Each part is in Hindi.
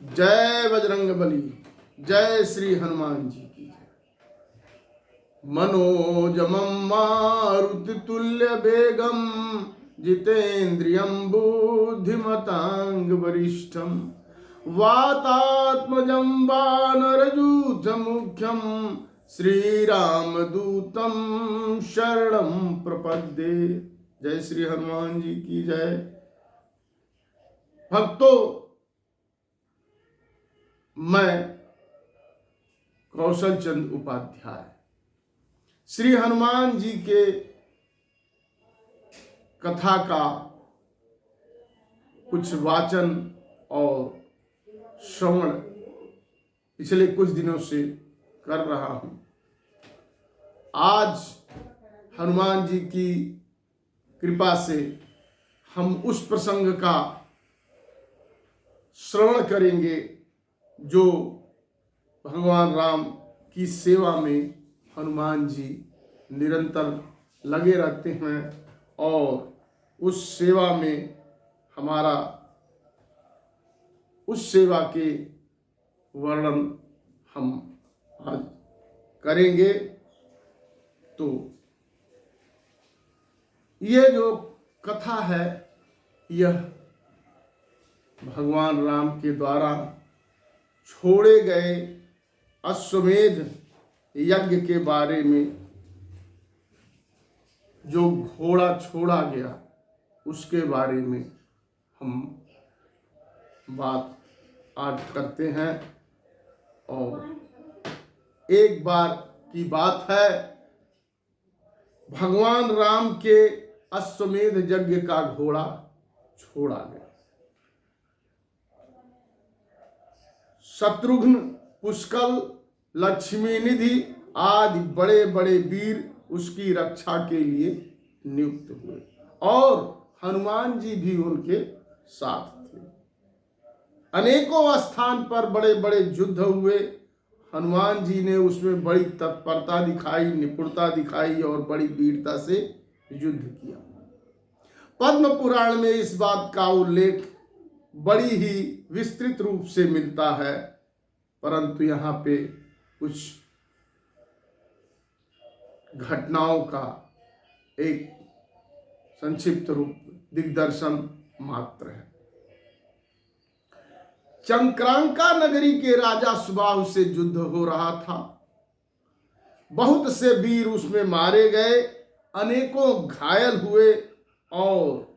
जय बजरंगबली। जय श्री हनुमान जी की जय। मनोजमं मारुतितुल्य वेगं जितेन्द्रियं बुद्धिमतां वरिष्ठं वातात्मजं वानरयूथमुख्यं श्रीरामदूतं शरणं प्रपद्ये। जय श्री हनुमान जी की जय। भक्तों, मैं कौशल चंद उपाध्याय श्री हनुमान जी के कथा का कुछ वाचन और श्रवण पिछले कुछ दिनों से कर रहा हूं। आज हनुमान जी की कृपा से हम उस प्रसंग का श्रवण करेंगे जो भगवान राम की सेवा में हनुमान जी निरंतर लगे रहते हैं और उस सेवा में हमारा उस सेवा के वर्णन हम आज करेंगे। तो ये जो कथा है यह भगवान राम के द्वारा छोड़े गए अश्वमेध यज्ञ के बारे में, जो घोड़ा छोड़ा गया उसके बारे में हम बात आज करते हैं। और एक बार की बात है, भगवान राम के अश्वमेध यज्ञ का घोड़ा छोड़ा गया। शत्रुघ्न, पुष्कल, लक्ष्मी निधि आदि बड़े बड़े वीर उसकी रक्षा के लिए नियुक्त हुए और हनुमान जी भी उनके साथ थे। अनेकों स्थान पर बड़े बड़े युद्ध हुए। हनुमान जी ने उसमें बड़ी तत्परता दिखाई, निपुणता दिखाई और बड़ी वीरता से युद्ध किया। पद्म पुराण में इस बात का उल्लेख बड़ी ही विस्तृत रूप से मिलता है, परंतु यहाँ पे कुछ घटनाओं का एक संक्षिप्त रूप दिग्दर्शन मात्र है। चंक्रांका नगरी के राजा सुबाहु से युद्ध हो रहा था। बहुत से वीर उसमें मारे गए, अनेकों घायल हुए और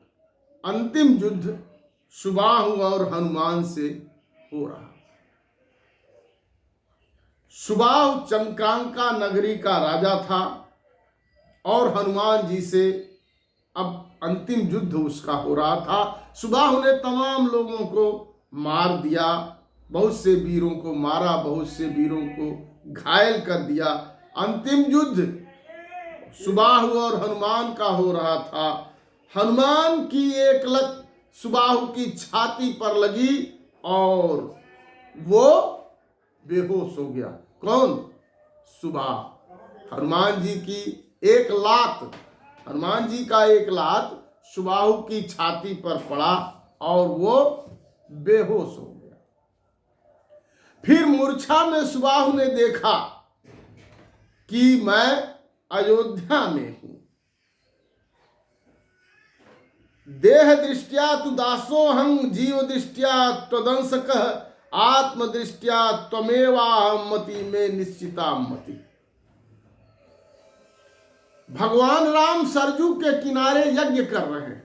अंतिम युद्ध सुबाहु और हनुमान से हो रहा। सुबाहु चंक्रांका नगरी का राजा था और हनुमान जी से अब अंतिम युद्ध उसका हो रहा था। सुबाहु ने तमाम लोगों को मार दिया, बहुत से वीरों को मारा, बहुत से वीरों को घायल कर दिया। अंतिम युद्ध सुबाहु और हनुमान का हो रहा था। हनुमान की एक लत सुबाहु की छाती पर लगी और वो बेहोश हो गया। कौन? सुबाहु। हनुमान जी की एक लात, हनुमान जी का एक लात सुबाहु की छाती पर पड़ा और वो बेहोश हो गया। फिर मूर्छा में सुबाहु ने देखा कि मैं अयोध्या में हूं। देह दृष्टिया तु दासोहं, जीव दृष्टिया त्वदंशकः, आत्म दृष्टिया त्वमेवाहं मति में निश्चिता मति। भगवान राम सरजू के किनारे यज्ञ कर रहे हैं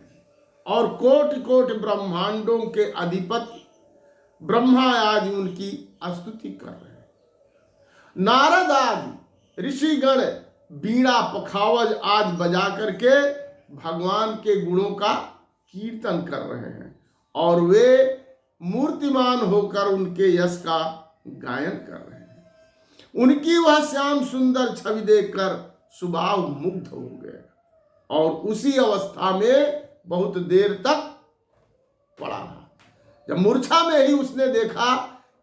और कोटि कोटि ब्रह्मांडों के अधिपति ब्रह्मा आदि उनकी स्तुति कर रहे हैं। नारद आदि ऋषिगण बीड़ा पखावज आदि बजा करके भगवान के गुणों का कीर्तन कर रहे हैं और वे मूर्तिमान होकर उनके यश का गायन कर रहे हैं। उनकी वह श्याम सुंदर छवि देखकर सुबाहु मुग्ध हो गए और उसी अवस्था में बहुत देर तक पड़ा रहा। जब मूर्छा में ही उसने देखा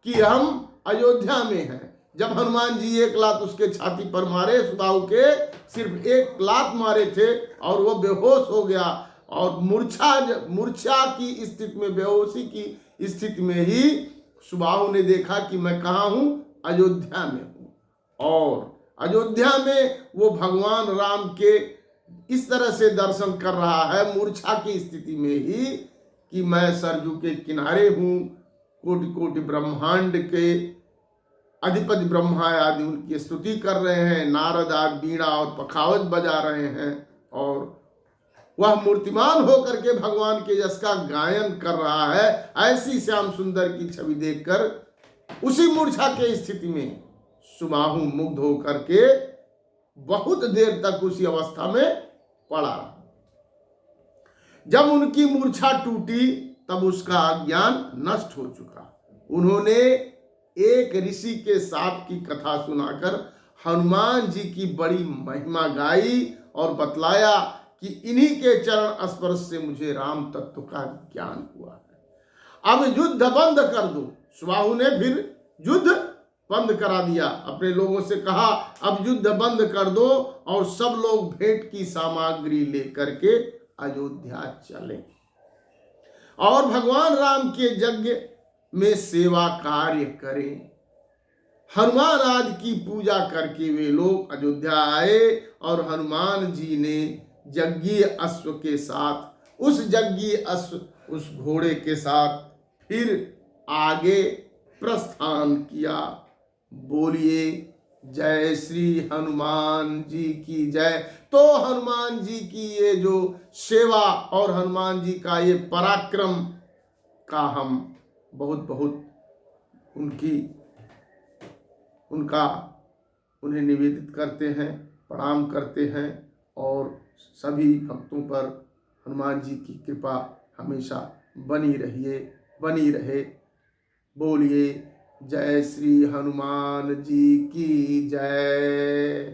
कि हम अयोध्या में हैं, जब हनुमान जी एक लात उसके छाती पर मारे, सुबाहु के सिर्फ एक लात मारे थे और वो बेहोश हो गया और मूर्छा की स्थिति में, बेहोशी की स्थिति में ही सुबाहु ने देखा कि मैं कहाँ हूं, अयोध्या में हूं, और अयोध्या में वो भगवान राम के इस तरह से दर्शन कर रहा है मूर्छा की स्थिति में ही कि मैं सरजू के किनारे हूं, कोटि कोटि ब्रह्मांड के अधिपति ब्रह्मा आदि उनकी स्तुति कर रहे हैं, नारद आदि बीड़ा और पखावज बजा रहे हैं, और वह मूर्तिमान होकर के भगवान के यश का गायन कर रहा है। ऐसी श्याम सुंदर की छवि देखकर उसी मूर्छा के स्थिति में सुबाहु मुग्ध होकर के बहुत देर तक उसी अवस्था में पड़ा रहा। जब उनकी मूर्छा टूटी तब उसका अज्ञान नष्ट हो चुका। उन्होंने एक ऋषि के साप की कथा सुनाकर हनुमान जी की बड़ी महिमा गाई और बतलाया कि इन्हीं के चरण स्पर्श से मुझे राम तत्व का ज्ञान हुआ है। अब युद्ध बंद कर दो। सुबाहु ने फिर युद्ध बंद करा दिया, अपने लोगों से कहा अब युद्ध बंद कर दो और सब लोग भेंट की सामग्री लेकर के अयोध्या चलें और भगवान राम के यज्ञ में सेवा कार्य करें। हनुमान आदि की पूजा करके वे लोग अयोध्या आए और हनुमान जी ने जग्गीय अश्व के साथ, उस जग्गीय अश्व उस घोड़े के साथ फिर आगे प्रस्थान किया। बोलिए जय श्री हनुमान जी की जय। तो हनुमान जी की ये जो सेवा और हनुमान जी का ये पराक्रम का हम बहुत बहुत उन्हें निवेदित करते हैं, प्रणाम करते हैं, और सभी भक्तों पर हनुमान जी की कृपा हमेशा बनी रहे। बोलिए जय श्री हनुमान जी की जय।